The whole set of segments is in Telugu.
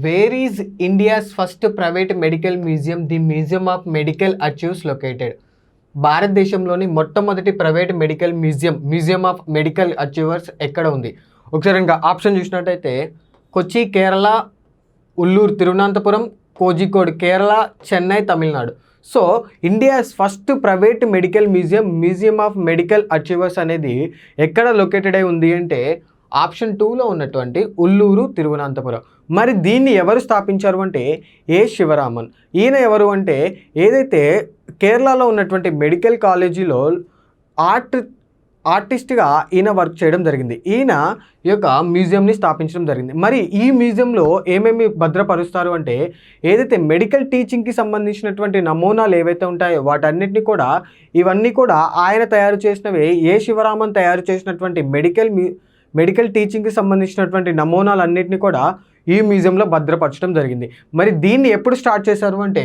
Where is India's first private medical museum the museum of medical achieves located? భారతదేశంలోని మొట్టమొదటి private medical museum of medical achievers ఎక్కడ ఉంది? ఒకసారి ఇంకా ఆప్షన్ చూసినట్టయితే కొచ్చి Kerala, Ulluru Thiruvananthapuram, Kozhikode Kerala, Chennai Tamil Nadu. So India's first private medical museum of medical achievers అనేది ఎక్కడ లొకేటెడ్ అయి ఉంది అంటే ఆప్షన్ 2లో ఉన్నటువంటి ఉల్లూరు తిరువనంతపురం. మరి దీన్ని ఎవరు స్థాపించారు అంటే ఏ శివరామన్. ఈయన ఎవరు అంటే ఏదైతే కేరళలో ఉన్నటువంటి మెడికల్ కాలేజీలో ఆర్టిస్ట్గా ఈయన వర్క్ చేయడం జరిగింది. ఈయన ఈ యొక్క మ్యూజియంని స్థాపించడం జరిగింది. మరి ఈ మ్యూజియంలో ఏమేమి భద్రపరుస్తారు అంటే ఏదైతే మెడికల్ టీచింగ్కి సంబంధించినటువంటి నమూనాలు ఏవైతే ఉంటాయో వాటన్నిటిని కూడా ఇవన్నీ కూడా ఆయన తయారు చేసినవే. ఏ శివరామన్ తయారు చేసినటువంటి మెడికల్ టీచింగ్కి సంబంధించినటువంటి నమూనాలన్నింటినీ కూడా ఈ మ్యూజియంలో భద్రపరచడం జరిగింది. మరి దీన్ని ఎప్పుడు స్టార్ట్ చేశారు అంటే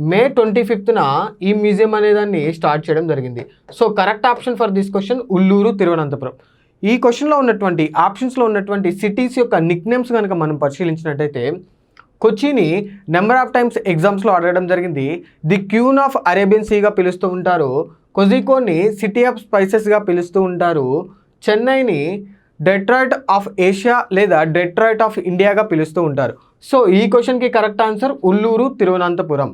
మే 25న ఈ మ్యూజియం అనేదాన్ని స్టార్ట్ చేయడం జరిగింది. So correct option for this question Ulloor Thiruvananthapuram. ఈ క్వశ్చన్లో ఉన్నటువంటి ఆప్షన్స్లో ఉన్నటువంటి సిటీస్ యొక్క నిక్ నేమ్స్ కనుక మనం పరిశీలించినట్టయితే కొచ్చిని నెంబర్ ఆఫ్ టైమ్స్ ఎగ్జామ్స్లో అడగడం జరిగింది. ది క్యూన్ ఆఫ్ అరేబియన్ సీగా పిలుస్తూ ఉంటారు. కోజికోడ్ని సిటీ ఆఫ్ స్పైసెస్గా పిలుస్తూ ఉంటారు. చెన్నైని డెట్రాయిట్ ఆఫ్ ఏషియా లేదా డెట్రాయిట్ ఆఫ్ ఇండియాగా పిలుస్తూ ఉంటారు. సో ఈ క్వశ్చన్కి కరెక్ట్ ఆన్సర్ ఉల్లూరు తిరువనంతపురం.